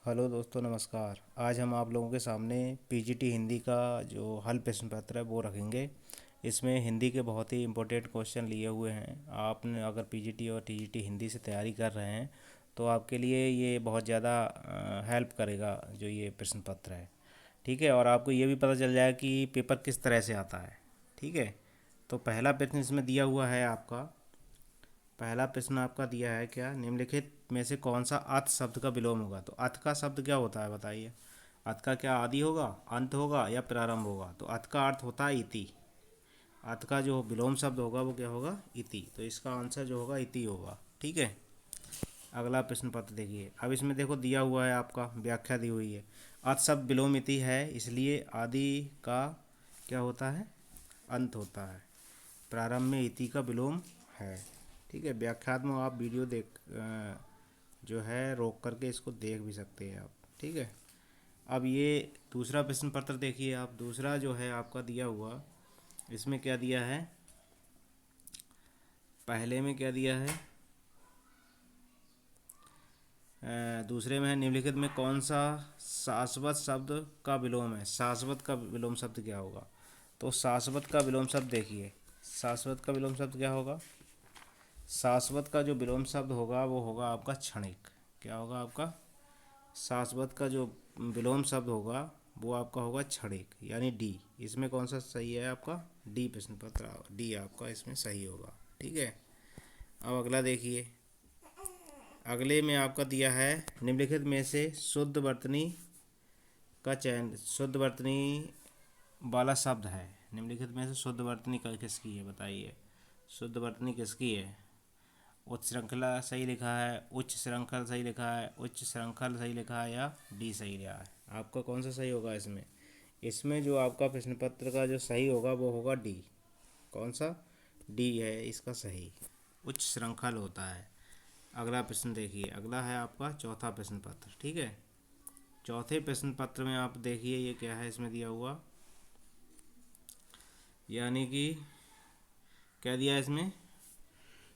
Hello दोस्तों, नमस्कार। आज हम आप लोगों के सामने पीजीटी हिंदी का जो हल प्रश्न पत्र है वो रखेंगे। इसमें हिंदी के बहुत ही इम्पोर्टेंट क्वेश्चन लिए हुए हैं। आपने अगर पीजीटी और टीजीटी हिंदी से तैयारी कर रहे हैं तो आपके लिए ये बहुत ज़्यादा हेल्प करेगा जो ये प्रश्न पत्र है। ठीक है, और आपको ये भी पता चल जाएगा कि पेपर किस तरह से आता है। ठीक है, तो पहला प्रश्न इसमें दिया हुआ है आपका। पहला प्रश्न आपका दिया है क्या, निम्नलिखित में से कौन सा अथ शब्द का विलोम होगा। तो अथ का शब्द क्या होता है बताइए। अथ का क्या आदि होगा, अंत होगा या प्रारंभ होगा। तो अथ का अर्थ होता है इति। अथ का जो विलोम शब्द होगा वो क्या होगा, इति। तो इसका आंसर जो होगा इति होगा। ठीक है, अगला प्रश्न पत्र देखिए। अब इसमें देखो दिया हुआ है आपका, व्याख्या दी हुई है। अथ शब्द विलोम इति है, इसलिए आदि का क्या होता है, अंत होता है। प्रारंभ में इति का विलोम है। ठीक है, व्याख्यात्मक आप वीडियो जो है रोक करके इसको देख भी सकते हैं आप। ठीक है, अब ये दूसरा प्रश्न पत्र देखिए आप। दूसरा जो है आपका दिया हुआ, इसमें क्या दिया है, पहले में क्या दिया है, दूसरे में है निम्नलिखित में कौन सा शाश्वत शब्द का विलोम है। शाश्वत का विलोम शब्द क्या होगा। तो शाश्वत का विलोम शब्द देखिए, शाश्वत का विलोम शब्द क्या होगा। शाश्वत का जो विलोम शब्द होगा वो होगा आपका क्षणिक। क्या होगा आपका, शाश्वत का जो विलोम शब्द होगा वो आपका होगा क्षणिक, यानी डी। इसमें कौन सा सही है आपका, डी प्रश्न पत्र, डी आपका इसमें सही होगा। ठीक है, अब अगला देखिए। अगले में आपका दिया है निम्नलिखित में से शुद्ध वर्तनी का चयन। शुद्ध वर्तनी वाला शब्द है, निम्नलिखित में से शुद्ध वर्तनी का किसकी है बताइए। शुद्ध वर्तनी किसकी है। उच्च श्रृंखला सही लिखा है, उच्च श्रृंखल सही लिखा है, उच्च श्रृंखल सही लिखा है, या डी सही लिखा है। आपका कौन सा सही होगा इसमें। इसमें जो आपका प्रश्न पत्र का जो सही होगा वो होगा डी। कौन सा, डी है इसका सही, उच्च श्रृंखल होता है। अगला प्रश्न देखिए, अगला है आपका चौथा प्रश्न पत्र। ठीक है, चौथे प्रश्न पत्र में आप देखिए ये क्या है इसमें दिया हुआ, यानी कि क्या दिया है इसमें,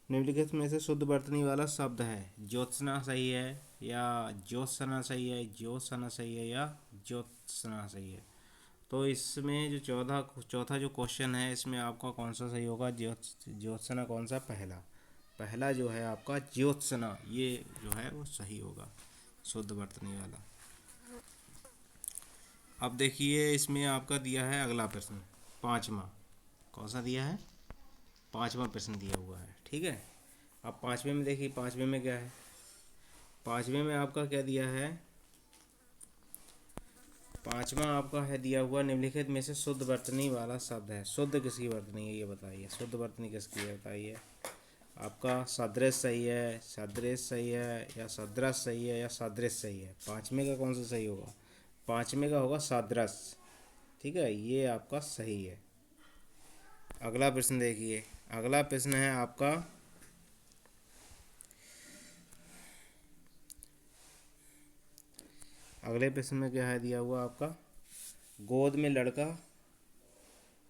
निम्नलिखित में से शुद्ध वर्तनी वाला शब्द है। ज्योत्सना सही है, या ज्योत्सना सही है, ज्योत्सना सही है, या ज्योत्सना सही है। तो इसमें जो चौथा जो क्वेश्चन है इसमें आपका कौन सा सही होगा, ज्योत्सना कौन सा, पहला। पहला जो है आपका ज्योत्सना, ये जो है वो सही होगा, शुद्ध वर्तनी वाला। अब देखिए इसमें आपका दिया है अगला प्रश्न, पाँचवा। कौन सा दिया है, पाँचवा प्रश्न दिया हुआ है। ठीक है, अब पाँचवें में देखिए, पाँचवें में क्या है। पाँचवें में आपका क्या दिया है, पाँचवा आपका है दिया हुआ निम्नलिखित में से शुद्ध वर्तनी वाला शब्द है। शुद्ध किसकी वर्तनी है ये बताइए, शुद्ध वर्तनी किसकी है बताइए। आपका सदृश सही है, सदृश सही है, या सदृश सही है, या सदृश सही है। पाँचवें का कौन सा सही होगा, पाँचवें का होगा सदृश। ठीक है, ये आपका सही है। अगला प्रश्न देखिए, अगला प्रश्न है आपका, अगले प्रश्न में क्या है दिया हुआ आपका, गोद में लड़का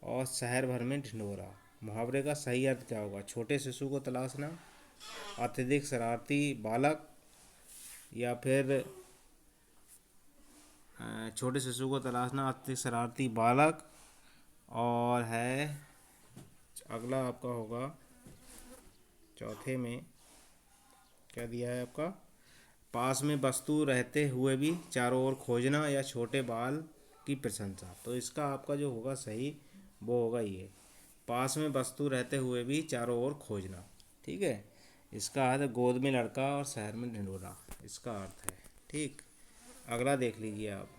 और शहर भर में ढिंढोरा। मुहावरे का सही अर्थ क्या होगा। छोटे शिशु को तलाशना, अत्यधिक शरारती बालक, या फिर छोटे शिशु को तलाशना, अत्यधिक शरारती बालक, और है अगला आपका होगा चौथे में क्या दिया है आपका, पास में वस्तु रहते हुए भी चारों ओर खोजना, या छोटे बाल की प्रशंसा। तो इसका आपका जो होगा सही वो होगा ये, पास में वस्तु रहते हुए भी चारों ओर खोजना। ठीक है, इसका अर्थ है गोद में लड़का और शहर में ढिंढोरा, इसका अर्थ है। ठीक, अगला देख लीजिए आप।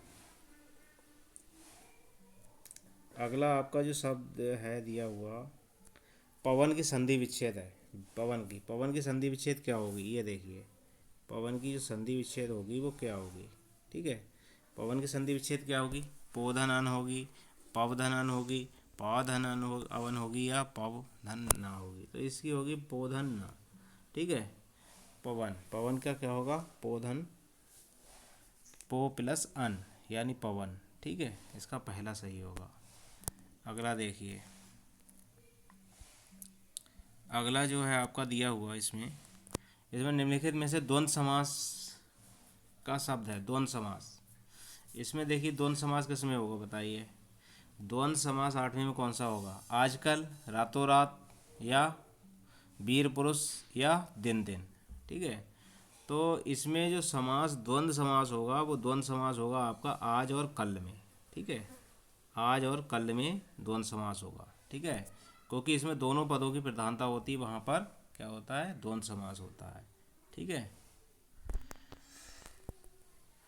अगला आपका जो शब्द है दिया हुआ, पवन की संधि विच्छेद है। पवन की संधि विच्छेद क्या होगी ये देखिए। पवन की जो संधि विच्छेद होगी वो क्या होगी। ठीक है, पवन की संधि विच्छेद क्या होगी, पोधन अन होगी, पवधन अन होगी, पाधन अन अवन होगी, या पवधन ना होगी। तो इसकी होगी पोधन ना। ठीक है, पवन, पवन का क्या होगा, पोधन, पो प्लस अन यानी पवन। ठीक है, इसका पहला सही होगा। अगला देखिए, अगला जो है आपका दिया हुआ इसमें, इसमें निम्नलिखित में से द्वंद्व समास का शब्द है द्वंद्व समास। इसमें देखिए द्वंद्व समास किस में होगा बताइए। द्वंद्व समास 8वीं में कौन सा होगा? आजकल, रातों रात, या वीर पुरुष, या दिन दिन। ठीक है, तो इसमें जो समास द्वंद्व समास होगा वो द्वंद्व समास होगा आपका आज और कल में। ठीक है, आज और कल में द्वंद्व समास होगा। ठीक है, क्योंकि इसमें दोनों पदों की प्रधानता होती है, वहाँ पर क्या होता है? द्वंद्व समास होता है। ठीक है,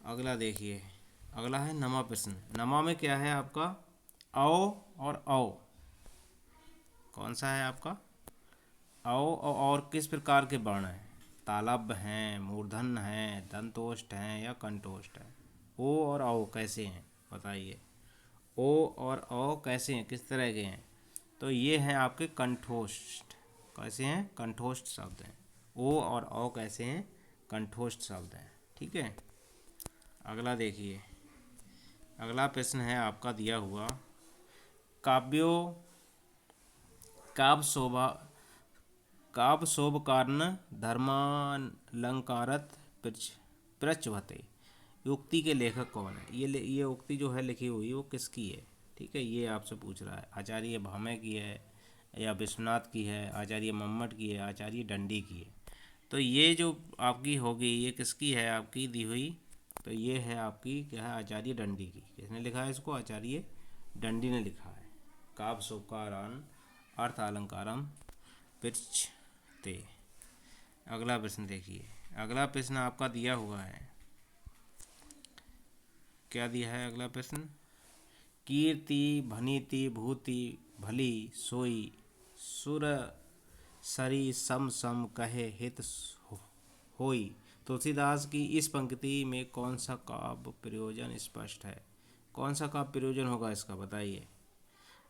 अगला देखिए, अगला है नमा प्रश्न। नमा में क्या है आपका? औ और औ। कौन सा है आपका? औ और किस प्रकार के वर्ण हैं? तालव्य हैं, मूर्धन्य हैं, दंतोष्ठ हैं, या कंठोष्ठ हैं? ओ और औ कैसे हैं बताइए। ओ और औ कैसे हैं, किस तरह के हैं? तो ये हैं आपके कंठोष्ठ। कैसे हैं? कंठोष्ठ शब्द हैं। ओ और औ कैसे हैं? कंठोष्ठ शब्द हैं। ठीक है, अगला देखिए, अगला प्रश्न है आपका दिया हुआ, काव्यो काव्य शोभा काव्य शोभ कारण धर्मालंकारत प्रचवते। उक्ति के लेखक कौन है? ये उक्ति जो है लिखी हुई वो किसकी है? ठीक है, ये आपसे पूछ रहा है। आचार्य भामे की है, या विश्वनाथ की है, आचार्य मम्मट की है, आचार्य दंडी की है। तो ये जो आपकी होगी ये किसकी है आपकी दी हुई? तो ये है आपकी क्या है? आचार्य दंडी की। किसने लिखा है इसको? आचार्य दंडी ने लिखा है। काव्य शोभकारान अर्थ अलंकारम प्रचते। अगला प्रश्न देखिए, अगला प्रश्न आपका दिया हुआ है, क्या दिया है अगला प्रश्न? कीर्ति भनीति भूति भली सोई सुर सरी सम सम कहे हित होई। तुलसीदास की इस पंक्ति में कौन सा काव्य प्रयोजन स्पष्ट है? कौन सा काव्य प्रयोजन होगा इसका बताइए।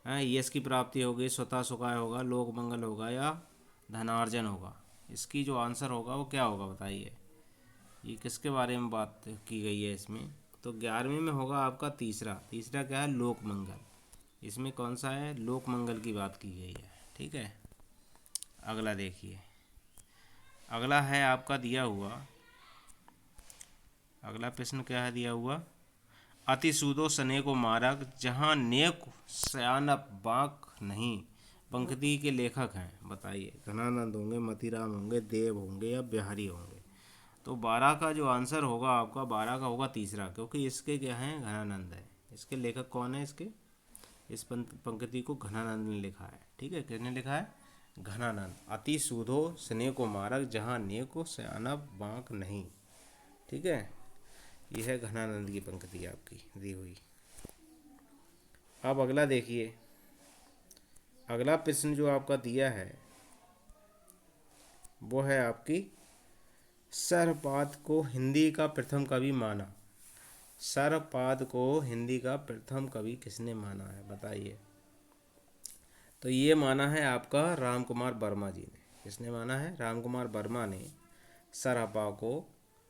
यश की प्राप्ति होगी, स्वतः सुखाय होगा, लोक मंगल होगा, या धनार्जन होगा? इसकी जो आंसर होगा वो क्या होगा बताइए। ये किसके बारे में बात की गई है इसमें? तो 11वीं में होगा आपका तीसरा। तीसरा क्या है? लोक मंगल। इसमें कौन सा है? लोक मंगल की बात की गई है। ठीक है, अगला देखिए, अगला है आपका दिया हुआ, अगला प्रश्न क्या है दिया हुआ? अति सूदो सने को मारक जहाँ नेक सयानप बाक नहीं। पंक्ति के लेखक हैं बताइए। घनानंद होंगे, मतीराम होंगे, देव होंगे, या बिहारी होंगे? तो 12 का जो आंसर होगा आपका, 12 का होगा तीसरा, क्योंकि इसके क्या हैं? घनानंद है। इसके लेखक कौन है? इसके इस पंक्ति को घनानंद ने लिखा है। ठीक है, किसने लिखा है? घनानंद। अति सूधो स्नेह को मारक जहाँ नेको सयानप बांक नहीं। ठीक है, यह है घनानंद की पंक्ति आपकी दी हुई। अब अगला देखिए, अगला प्रश्न जो आपका दिया है वो है आपकी, सर्वपाद को हिंदी का प्रथम कवि माना। सर्वपाद को हिंदी का प्रथम कवि किसने माना है बताइए। तो ये माना है आपका राम कुमार वर्मा जी ने। किसने माना है? राम कुमार वर्मा ने सर्वपाद को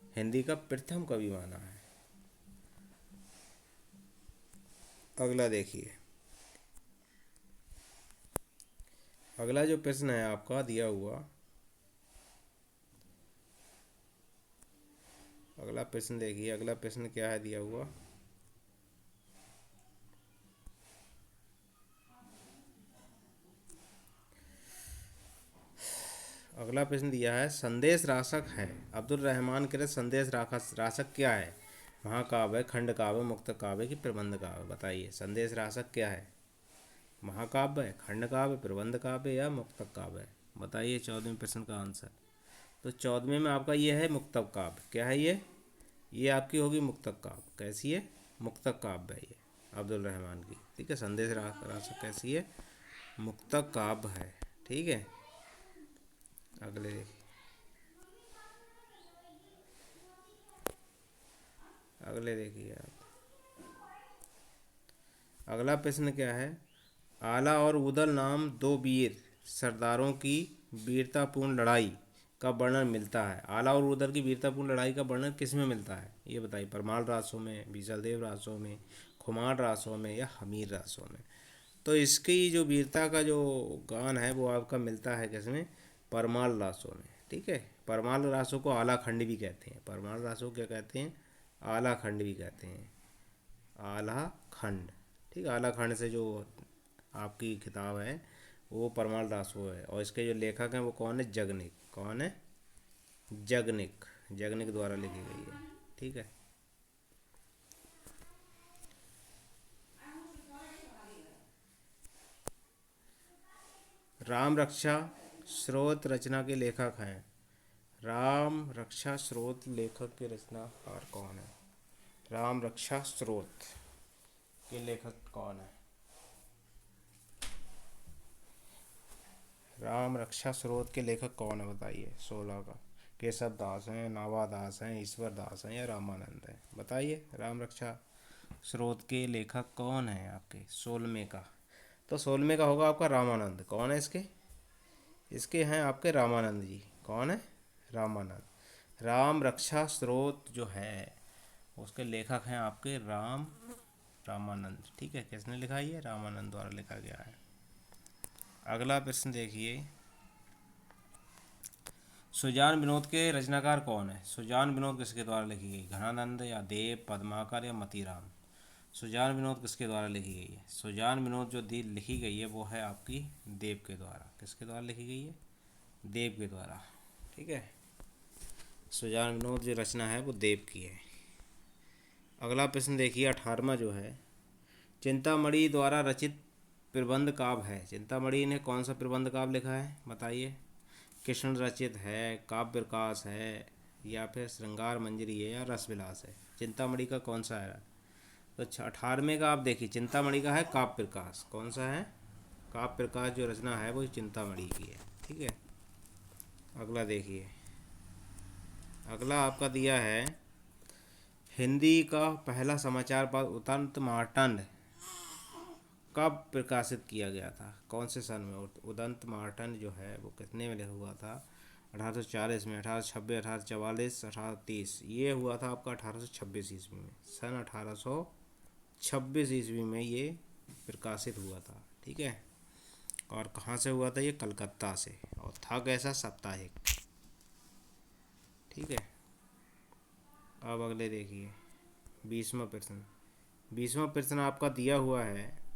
हिंदी का प्रथम कवि माना है। अगला देखिए, अगला जो प्रश्न है आपका दिया हुआ, अगला प्रश्न देखिए, अगला प्रश्न क्या है दिया हुआ? अगला प्रश्न दिया है, संदेश राशक है अब्दुल रहमान कृत संदेश राशक क्या है? महाकाव्य, खंड काव्य, मुक्त काव्य की प्रबंध काव्य? बताइए, संदेश राशक क्या है? महाकाव्य, खंड काव्य, प्रबंध काव्य, या मुक्तक काव्य? बताइए 14वें प्रश्न का आंसर। तो 14वें में आपका ये है मुक्तक काव्य। क्या है ये आपकी होगी मुक्तक काव्य। कैसी है? मुक्तक काव्य है ये अब्दुल रहमान की। ठीक है, संदेश राशक कैसी है? मुक्तक काव्य है। ठीक है, अगले देखिए, अगले देखिए आप, अगला प्रश्न क्या है? आला और उदल नाम दो वीर सरदारों की वीरतापूर्ण लड़ाई का वर्णन मिलता है। आला और उदल की वीरतापूर्ण लड़ाई का वर्णन किस में मिलता है ये बताइए। परमाल रासों में, बीसलदेव रासों में, खुमार रासों में, या हमीर रासों में? तो इसकी जो वीरता का जो गान है वो आपका मिलता है किसमें? परमाल रासों में। ठीक है, परमाल रासों को आला खंड भी कहते हैं। परमाल रासों क्या कहते हैं? आला खंड भी कहते हैं, आला खंड। ठीक है, आला खंड से जो आपकी किताब है वो परमाल दासो है, और इसके जो लेखक हैं वो कौन है? जगनिक। कौन है? जगनिक। जगनिक द्वारा लिखी गई है। ठीक है। राम रक्षा स्रोत रचना के लेखक हैं। राम रक्षा स्रोत लेखक के रचनाकार कौन है? राम रक्षा स्रोत के लेखक कौन है? राम रक्षा स्रोत के लेखक कौन है बताइए? 16 का। केशव दास हैं, नावा दास हैं, ईश्वर दास हैं या रामानंद हैं? बताइए, राम रक्षा स्रोत के लेखक कौन है आपके? 16वें का। तो 16वें का होगा आपका रामानंद। कौन है इसके? इसके हैं आपके रामानंद जी। कौन है? रामानंद। राम रक्षा स्रोत जो है उसके लेखक हैं आपके रामानंद। ठीक है, किसने लिखा? ये रामानंद द्वारा लिखा गया है। अगला प्रश्न देखिए, सुजान विनोद के रचनाकार कौन है? सुजान विनोद किसके द्वारा लिखी गई? घनानंद या देव, पद्माकर या मतीराम? सुजान विनोद किसके द्वारा लिखी गई है? सुजान विनोद जो दी लिखी गई है वो है आपकी देव के द्वारा। किसके द्वारा लिखी गई है? देव के द्वारा। ठीक है, सुजान विनोद जो रचना है वो देव की है। अगला प्रश्न देखिए, 18वां जो है, चिंतामणि द्वारा रचित प्रबंध काव्य है। चिंतामणि ने कौन सा प्रबंध काव्य लिखा है बताइए? कृष्ण रचित है, काव्य विकास है, या फिर श्रृंगार मंजरी है, या रसविलास है? चिंतामणि का कौन सा है? तो 18वें का आप देखिए, चिंतामणि का है काव्य प्रकाश। कौन सा है? काव्य प्रकाश जो रचना है वो चिंतामणि की है। ठीक है। अगला देखिए, अगला आपका दिया है, हिंदी का पहला समाचार पत्र उदंत मार्तंड कब प्रकाशित किया गया था? कौन से सन में? उदंत मार्तंड जो है वो कितने में हुआ था? 1840 में, 1826, 1844, 1830। ये हुआ था आपका 1826 ईस्वी में। सन 1826 ईस्वी में ये प्रकाशित हुआ था। ठीक है। और कहाँ से हुआ था? ये कलकत्ता से। और था कैसा? साप्ताहिक। ठीक है। अब अगले देखिए, 20वां प्रश्न। 20वां प्रश्न आपका दिया हुआ है,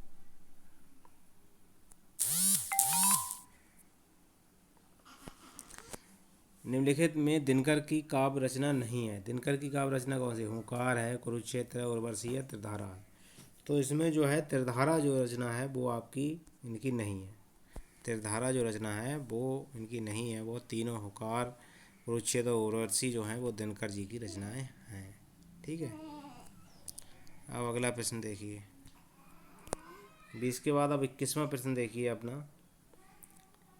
निम्नलिखित में दिनकर की काव्य रचना नहीं है। दिनकर की काव्य रचना कौन सी? हुंकार है, कुरुक्षेत्र है, उर्वशी है, त्रिधारा है। तो इसमें जो है त्रिधारा जो रचना है वो आपकी इनकी नहीं है। त्रिधारा जो रचना है वो इनकी नहीं है। वो तीनों हुंकार, कुरुक्षेत्र और उर्वशी जो हैं वो दिनकर जी की रचनाएं हैं। ठीक है। अब अगला प्रश्न देखिए, 20 के बाद अब 21वां प्रश्न देखिए अपना।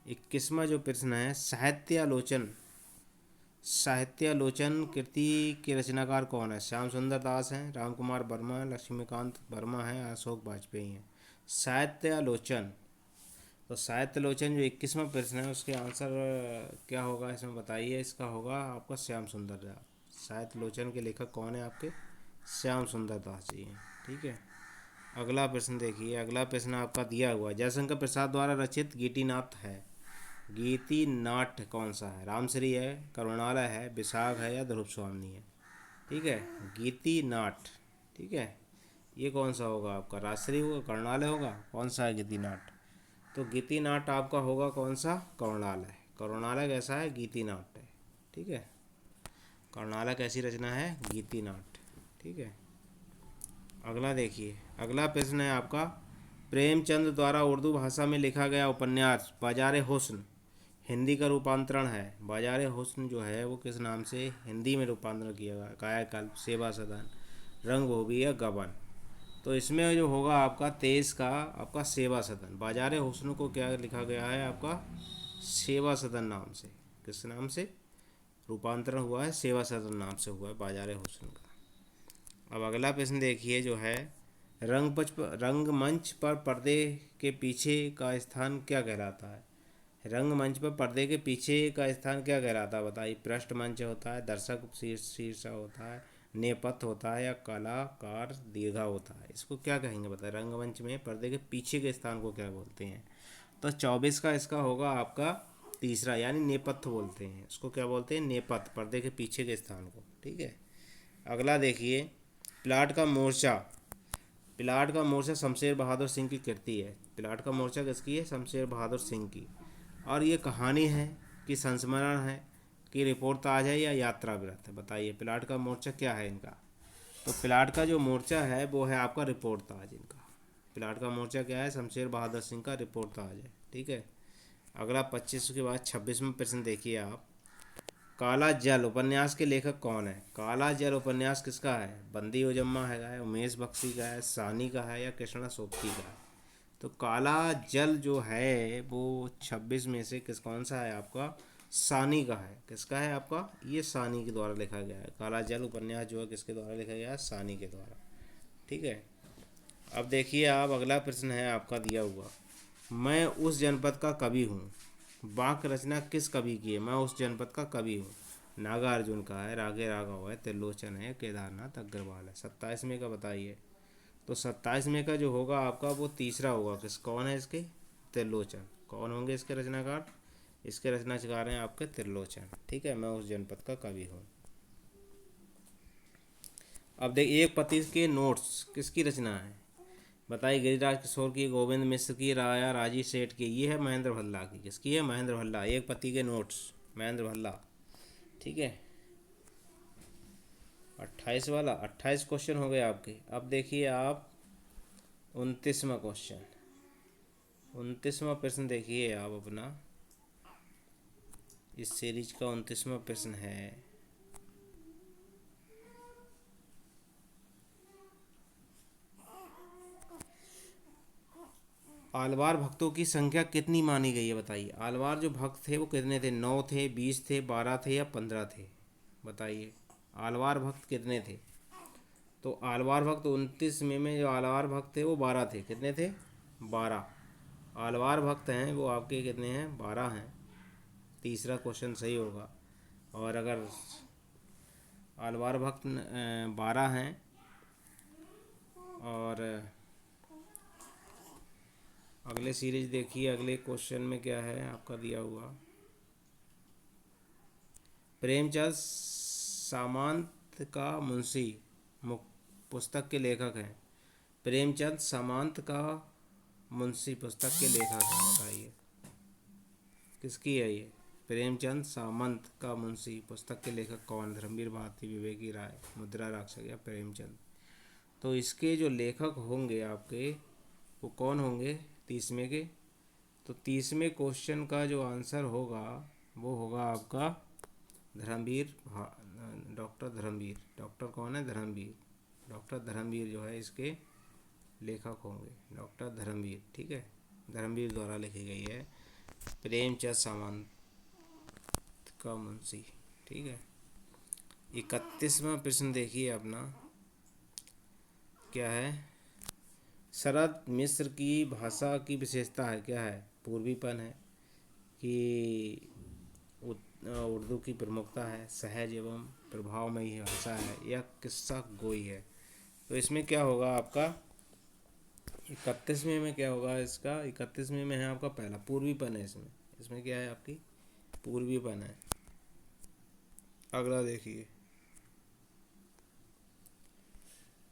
21वां जो प्रश्न है, साहित्यालोचन कृति के रचनाकार कौन है? श्याम सुंदर दास हैं, राम कुमार वर्मा, लक्ष्मीकांत वर्मा हैं, अशोक वाजपेयी हैं? साहित्यालोचन। तो साहित्यालोचन जो 21वां प्रश्न है उसके आंसर क्या होगा इसमें बताइए? इसका होगा आपका श्याम सुंदर दास। साहित्यालोचन के लेखक कौन है आपके? श्याम सुंदर दास जी हैं। ठीक है। अगला प्रश्न देखिए, अगला प्रश्न आपका दिया हुआ, जयशंकर प्रसाद द्वारा रचित गीतिनाथ है। गीतिनाट्य कौन सा है? रामश्री है, करुणालय है, विशाख है, या ध्रुव स्वामी है? ठीक है, गीतिनाट्य। ठीक है, ये कौन सा होगा आपका? राजश्री होगा, करुणालय होगा? कौन सा है गीतिनाट्य? तो गीतिनाट्य आपका होगा कौन सा? करुणालय। करुणालय कैसा है? गीतिनाट्य है। ठीक है, करुणालय कैसी रचना है? गीतिनाट्य। ठीक है। अगला देखिए, अगला प्रश्न है आपका, प्रेमचंद द्वारा उर्दू भाषा में लिखा गया उपन्यास बाजार हुस्न हिंदी का रूपांतरण है। बाजार हुस्न जो है वो किस नाम से हिंदी में रूपांतरण किया गया? कायाकल्प, सेवा सदन, रंगभूमि या गबन? तो इसमें जो होगा आपका 23 का आपका सेवा सदन। बाजार हुस्न को क्या लिखा गया है आपका? सेवा सदन नाम से। किस नाम से रूपांतरण हुआ है? सेवा सदन नाम से हुआ है बाजार हुस्न का। अब अगला प्रश्न देखिए जो है, रंगमंच पर पर्दे के पीछे का स्थान क्या कहलाता है? रंगमंच पर पर्दे के पीछे का स्थान क्या कहलाता है बताइए? पृष्ठ मंच होता है, दर्शक शीर्ष होता है, नेपथ्य होता है, या कलाकार दीर्घा होता है? इसको क्या कहेंगे बताइए? रंगमंच में पर्दे के पीछे के स्थान को क्या बोलते हैं? तो 24 का इसका होगा आपका तीसरा, यानी नेपथ्य बोलते हैं। इसको क्या बोलते हैं? नेपथ्य, पर्दे के पीछे के स्थान को। ठीक है। अगला देखिए, प्लाट का मोर्चा। प्लाट का मोर्चा शमशेर बहादुर सिंह की कृति है। प्लाट का मोर्चा किसकी है? शमशेर बहादुर सिंह की। और ये कहानी है कि संस्मरण है कि रिपोर्ट ताज है या यात्रा व्रत है? बताइए प्लाट का मोर्चा क्या है इनका। तो प्लाट का जो मोर्चा है वो है आपका रिपोर्ट ताज इनका। प्लाट का मोर्चा क्या है? शमशेर बहादुर सिंह का रिपोर्ट ताज है। ठीक है। अगला 25 के बाद 26वां प्रश्न देखिए आप। काला जल उपन्यास के लेखक कौन है? काला जल उपन्यास किसका है? बंदी उजम्मा है, उमेश बख्शी का है, सानी का है या कृष्णा सोबती का है? तो काला जल जो है वो 26 में से कौन सा है आपका? सानी का है। किसका है आपका? ये सानी के द्वारा लिखा गया है। काला जल उपन्यास जो है किसके द्वारा लिखा गया है? सानी के द्वारा। ठीक है। अब देखिए आप, अगला प्रश्न है आपका दिया हुआ, मैं उस जनपद का कवि हूँ। वाक्य रचना किस कवि की है? मैं उस जनपद का कवि हूँ। नागार्जुन का है, रागे राघव है, त्रिलोचन है, केदारनाथ अग्रवाल है। 27वें का बताइए। तो 27वें का जो होगा आपका वो तीसरा होगा। कौन है इसके? त्रिलोचन। कौन होंगे इसके रचनाकार? इसके रचनाकार हैं आपके त्रिलोचन। ठीक है। मैं उस जनपद का कवि हूँ। अब देखिए, एक पति के नोट्स किसकी रचना है? बताइए। गिरिराज किशोर की, गोविंद मिश्र की, राया राजी सेठ की। ये है महेंद्र भल्ला की। किसकी है? महेंद्र भल्ला। एक पति के नोट्स, महेंद्र भल्ला। ठीक है। 28 वाला, 28 क्वेश्चन हो गए आपके। अब देखिए आप 29वां क्वेश्चन। 29वां प्रश्न देखिए आप अपना, इस सीरीज का 29वां प्रश्न है, आलवार भक्तों की संख्या कितनी मानी गई है? बताइए। आलवार जो भक्त थे वो कितने थे? 9 थे, 20 थे, 12 थे या 15 थे? बताइए। आलवार भक्त कितने थे? तो आलवार भक्त 29 में जो आलवार भक्त थे वो 12 थे। कितने थे? 12 आलवार भक्त हैं वो आपके। कितने हैं? 12 हैं। तीसरा क्वेश्चन सही होगा। और अगर आलवार भक्त 12 हैं और अगले सीरीज देखिए, अगले क्वेश्चन में क्या है आपका दिया हुआ, प्रेमचंद सामंत का मुंशी पुस्तक के लेखक हैं। प्रेमचंद सामंत का मुंशी पुस्तक के लेखक हैं। बताइए किसकी है ये? प्रेमचंद सामंत का मुंशी पुस्तक के लेखक कौन? धर्मवीर भारती, विवेकी राय, मुद्रा राक्षस या प्रेमचंद? तो इसके जो लेखक होंगे आपके वो कौन होंगे 30वें के? तो 30वें क्वेश्चन का जो आंसर होगा वो होगा आपका धर्मवीर, डॉक्टर धर्मवीर। डॉक्टर कौन है? धर्मवीर। डॉक्टर धर्मवीर जो है इसके लेखक होंगे, डॉक्टर धर्मवीर। ठीक है। धर्मवीर द्वारा लिखी गई है प्रेमचंद सामंत का मुंशी। ठीक है। 31वां प्रश्न देखिए अपना, क्या है? शरद मिश्र की भाषा की विशेषता है क्या है? पूर्वीपन है कि उर्दू की प्रमुखता है, सहज एवं प्रभावमयी भाषा है या किस्सा गोई है? तो इसमें क्या होगा आपका 31वें में क्या होगा इसका? 31वें में है आपका पहला पूर्वीपन है। इसमें इसमें क्या है आपकी? पूर्वीपन है। अगला देखिए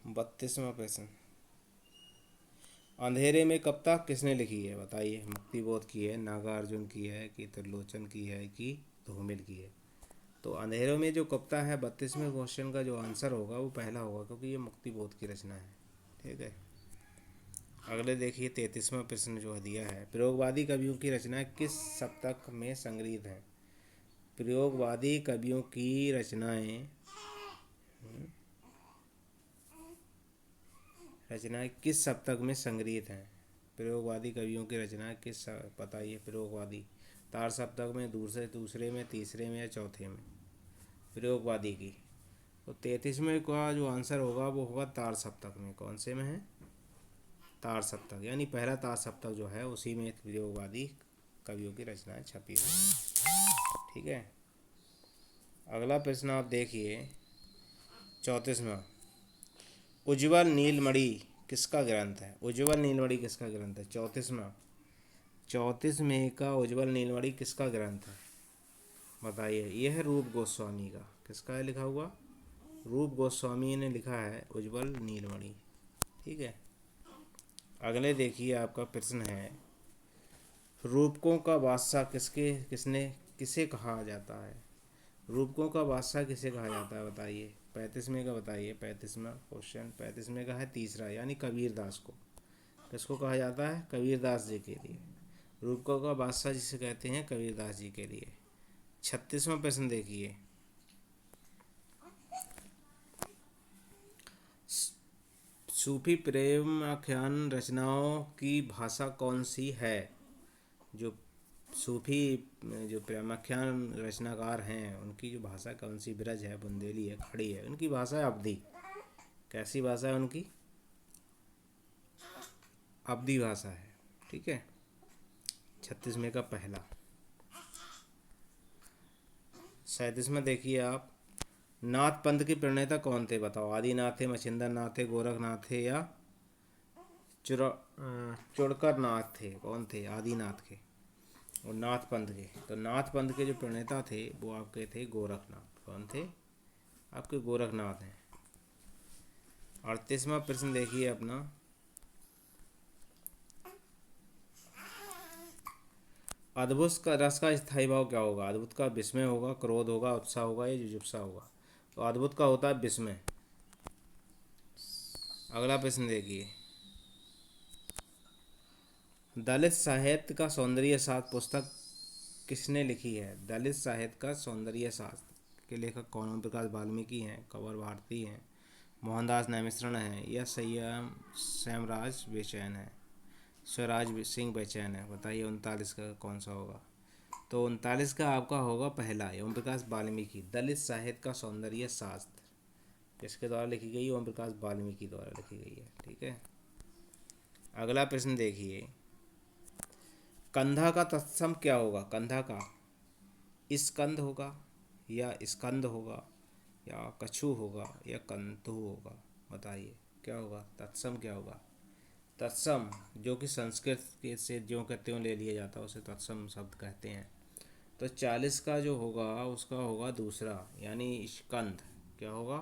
32वां प्रश्न, अंधेरे में कविता किसने लिखी है? बताइए। मुक्तिबोध की है, नागार्जुन की है कि त्रिलोचन की है कि धूमिल की है? तो अंधेरों में जो कविता है 32वें क्वेश्चन का जो आंसर होगा वो पहला होगा क्योंकि ये मुक्तिबोध की रचना है। ठीक है। अगले देखिए 33वां प्रश्न जो दिया है, प्रयोगवादी कवियों की रचनाएं किस सप्तक में संग्रहित हैं? प्रयोगवादी कवियों की रचनाएं किस सप्तक में संग्रहित हैं? प्रयोगवादी कवियों की रचनाएं किस, बताइए। प्रयोगवादी तार सप्तक में, दूसरे में, तीसरे में या चौथे में? प्रयोगवादी की। तो 33वें का जो आंसर होगा वो होगा तार सप्तक में। कौन से में है? तार सप्तक, यानी पहला तार सप्तक जो है उसी में प्रयोगवादी कवियों की रचनाएं छपी हुई हैं। ठीक है। अगला प्रश्न आप देखिए 34वां, उज्ज्वल नीलमणि किसका ग्रंथ है? उज्ज्वल नीलमणि किसका ग्रंथ है? 34वें का उज्ज्वल नीलमणि किसका ग्रंथ है? बताइए। यह है रूप गोस्वामी का। किसका है लिखा हुआ? रूप गोस्वामी ने लिखा है उज्ज्वल नीलमणि। ठीक है। अगले देखिए आपका प्रश्न है, रूपकों का बादशाह किसे कहा जाता है? रूपकों का बादशाह किसे कहा जाता है बताइए। 35वें का बताइए। 35वां क्वेश्चन 35वें का है तीसरा, यानी कबीरदास को। किसको कहा जाता है? कबीरदास जी के लिए। रूपकों का बादशाह जिसे कहते हैं कबीरदास जी के लिए। 36वां प्रश्न देखिए, सूफी प्रेम आख्यान रचनाओं की भाषा कौन सी है? जो सूफी जो प्रेमाख्यान रचनाकार हैं उनकी जो भाषा कौन सी? ब्रज है, बुंदेली है, खड़ी है। उनकी भाषा है अवधी। कैसी भाषा है उनकी? अवधी भाषा है। ठीक है। 36वें का पहला। 37वां देखिए आप, नाथ पंथ के प्रणेता कौन थे बताओ। आदिनाथ थे, मच्छिंद्र नाथ थे, गोरखनाथ थे या चुड़कर नाथ थे? कौन थे आदिनाथ के और नाथ पंथ के? तो नाथ पंथ के जो प्रणेता थे वो आपके थे गोरखनाथ। कौन थे? आपके गोरखनाथ हैं। 38वां प्रश्न देखिए अपना, अद्भुत का रस का स्थायी भाव क्या होगा? अद्भुत का विस्मय होगा, क्रोध होगा, उत्साह होगा या जुजुप्सा होगा? तो अद्भुत का होता है विस्मय। अगला प्रश्न देखिए, दलित साहित्य का सौंदर्य शास्त्र पुस्तक किसने लिखी है? दलित साहित्य का सौंदर्य शास्त्र के लेखक कौन? ओम प्रकाश वाल्मीकि हैं, कंवर भारती हैं, मोहनदास नैमिषारण्य हैं या श्यामराज बेचैन है? स्वराज सिंह बेचैन है। बताइए 39 का कौन सा होगा? तो 39 का आपका होगा पहला, ओम प्रकाश वाल्मीकि। दलित साहित्य का सौंदर्य शास्त्र किसके द्वारा लिखी गई? ओम प्रकाश वाल्मीकि द्वारा लिखी गई है। ठीक है। अगला प्रश्न देखिए, कंधा का तत्सम क्या होगा? कंधा का स्कंद होगा या स्कंद होगा या कछु होगा या कंतु होगा? बताइए क्या होगा? तत्सम क्या होगा? तत्सम जो कि संस्कृत के से ज्यों का त्यों ले लिया जाता है उसे तत्सम शब्द कहते हैं। तो 40 का जो होगा उसका होगा दूसरा, यानी स्कंद। क्या होगा?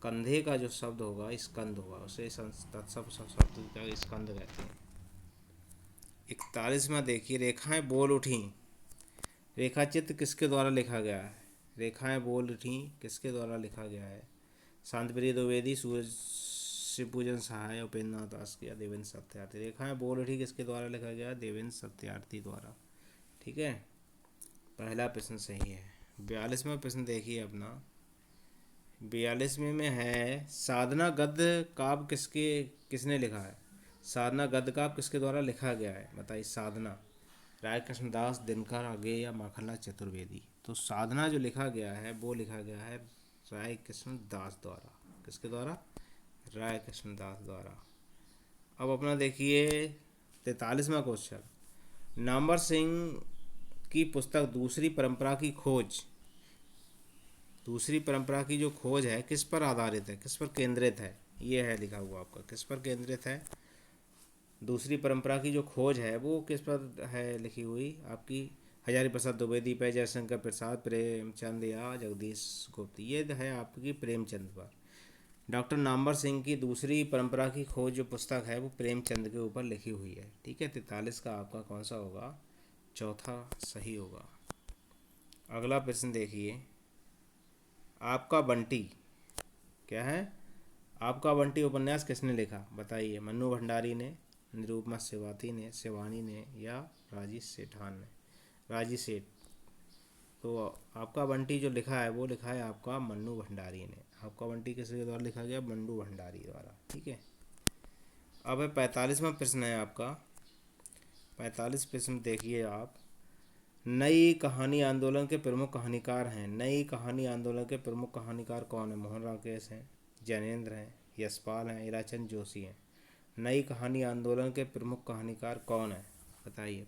कंधे का जो शब्द होगा स्कंद होगा, उसे तत्सम शब्द का स्कंद कहते हैं। 41वां देखिए, रेखाएं बोल उठी। रेखा चित्र किसके द्वारा लिखा गया है? रेखाएं बोल उठी किसके द्वारा लिखा गया है? शांति प्रिय द्विवेदी, सूरज शिवपूजन सहाय, उपेंद्र नाथ दास या देवेंद्र सत्यार्थी? रेखाएं बोल उठी किसके द्वारा लिखा गया? देवेंद्र सत्यार्थी द्वारा। ठीक है। पहला प्रश्न सही है। 42वां प्रश्न देखिए अपना, 42वें में है, साधना गद्य काव्य किसने लिखा है? साधना गद्य काव्य किसके द्वारा लिखा गया है? बताइए। साधना राय कृष्णदास, दिनकर आगे या माखनलाल चतुर्वेदी? तो साधना जो लिखा गया है वो लिखा गया है राय कृष्णदास द्वारा। किसके द्वारा? राय कृष्णदास द्वारा। अब अपना देखिए 43वां क्वेश्चन, नामवर सिंह की पुस्तक दूसरी परंपरा की खोज, दूसरी परंपरा की जो खोज है किस पर आधारित है, किस पर केंद्रित है? ये है लिखा हुआ आपका, किस पर केंद्रित है? दूसरी परंपरा की जो खोज है वो किस पर है लिखी हुई आपकी? हजारी प्रसाद द्विवेदी पे, जयशंकर प्रसाद, प्रेमचंद या जगदीश गुप्त? ये है आपकी प्रेमचंद पर। डॉक्टर नामवर सिंह की दूसरी परंपरा की खोज जो पुस्तक है वो प्रेमचंद के ऊपर लिखी हुई है। ठीक है। 43 का आपका कौन सा होगा? चौथा सही होगा। अगला प्रश्न देखिए, आपका बंटी क्या है? आपका बंटी उपन्यास किसने लिखा? बताइए। मन्नू भंडारी ने, निरुपमा शिवानी ने या राजी सेठान ने? राजी सेठ। तो आपका बंटी जो लिखा है वो लिखा है आपका मन्नू भंडारी ने। आपका बंटी किसके द्वारा लिखा गया? मन्नू भंडारी द्वारा। ठीक है। अब है 45वां प्रश्न है आपका। 45 प्रश्न देखिए आप, नई कहानी आंदोलन के प्रमुख कहानीकार हैं। नई कहानी आंदोलन के प्रमुख कहानीकार कौन है? मोहन राकेश हैं, जैनेन्द्र हैं, यशपाल हैं, इराचंद जोशी हैं? नई कहानी आंदोलन के प्रमुख कहानीकार कौन है? बताइए।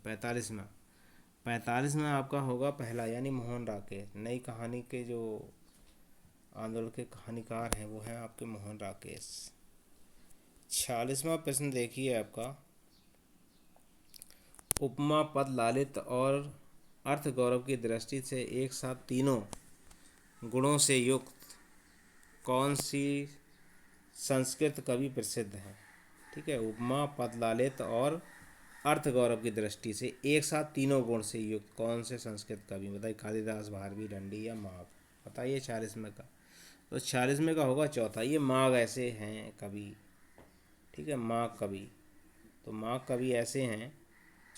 45 में आपका होगा पहला, यानी मोहन राकेश। नई कहानी के जो आंदोलन के कहानीकार हैं वो हैं आपके मोहन राकेश। 46वां प्रश्न देखिए आपका, उपमा, पद, लालित और अर्थ गौरव की दृष्टि से एक साथ तीनों गुणों से युक्त कौन सी संस्कृत कवि प्रसिद्ध है? ठीक है, उपमा, पद लालित और अर्थ गौरव की दृष्टि से एक साथ तीनों गुण से युक्त कौन से संस्कृत कवि? बताइए, कालिदास, भारवी, दंडी या माघ? बताइए 40 में का। तो 40 में का होगा चौथा, ये माघ ऐसे हैं कवि। ठीक है, माघ कवि। तो माघ कवि ऐसे हैं,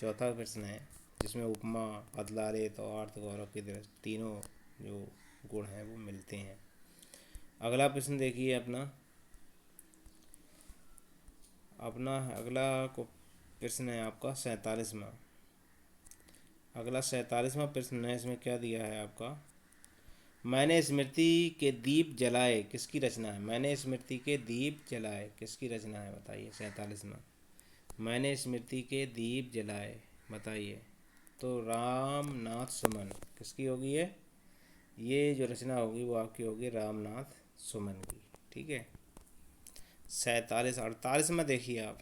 चौथा प्रश्न है, जिसमें उपमा, पद लालित और अर्थ गौरव की दृष्टि तीनों जो गुण हैं वो मिलते हैं। अगला प्रश्न देखिए अपना अपना अगला को प्रश्न है आपका 47वां। अगला 47वां प्रश्न है, इसमें क्या दिया है आपका? मैंने स्मृति के दीप जलाए किसकी रचना है? मैंने स्मृति के दीप जलाए किसकी रचना है? बताइए 47वां। मैंने स्मृति के दीप जलाए, बताइए। तो रामनाथ सुमन किसकी होगी ये जो रचना होगी वो आपकी होगी रामनाथ सुमन की। ठीक है। 47 48 में देखिए आप।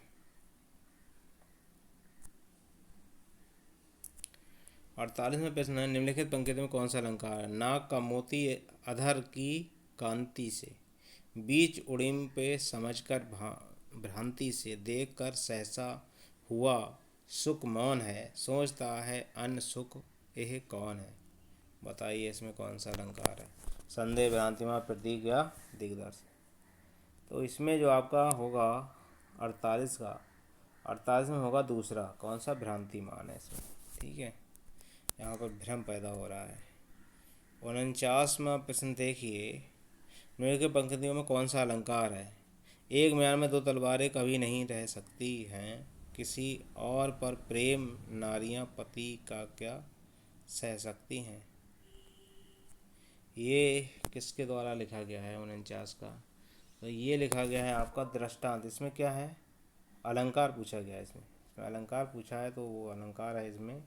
48 में प्रश्न है, निम्नलिखित पंक्तियों में कौन सा अलंकार है? नाक का मोती अधर की कांति से, बीच उड़ीम पे समझकर भ्रांति से, देख कर सहसा हुआ सुख मौन है, सोचता है अन्य सुख यह कौन है? बताइए इसमें कौन सा अलंकार है? संदेह, भ्रांतिमा, प्रतीक या दिग्दर्श? तो इसमें जो आपका होगा 48 का, 48 में होगा दूसरा, कौन सा? भ्रांतिमान है इसमें। ठीक है, यहाँ पर भ्रम पैदा हो रहा है। 49वां प्रश्न देखिए, निम्नलिखित पंक्तियों में कौन सा अलंकार है? एक म्यान में दो तलवारें कभी नहीं रह सकती हैं, किसी और पर प्रेम नारियां पति का क्या सह सकती हैं? ये किसके द्वारा लिखा गया है 49 का? तो ये लिखा गया है आपका दृष्टांत। इसमें क्या है? अलंकार पूछा गया है। इसमें अलंकार पूछा है, तो वो अलंकार है इसमें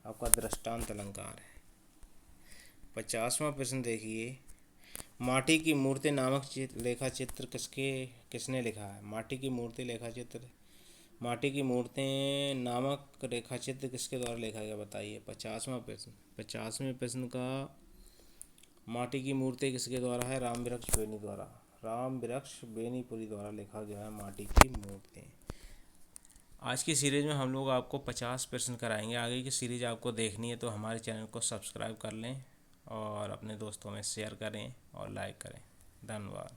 आपका दृष्टांत अलंकार है। 50वां प्रश्न देखिए, माटी की मूर्ति नामक लेखा चित्र किसने लिखा है? माटी की मूर्ति लेखा चित्र, माटी की मूर्ति नामक रेखा चित्र किसके द्वारा लिखा गया? बताइए 50वां प्रश्न। 50वें प्रश्न का माटी की मूर्ति किसके द्वारा है? राम वृक्ष बेनी द्वारा, राम वृक्ष बेनीपुरी द्वारा लिखा गया है माटी की मूर्ति। आज की सीरीज़ में हम लोग आपको 50 प्रश्न कराएंगे। आगे की सीरीज़ आपको देखनी है तो हमारे चैनल को सब्सक्राइब कर लें और अपने दोस्तों में शेयर करें और लाइक करें। धन्यवाद।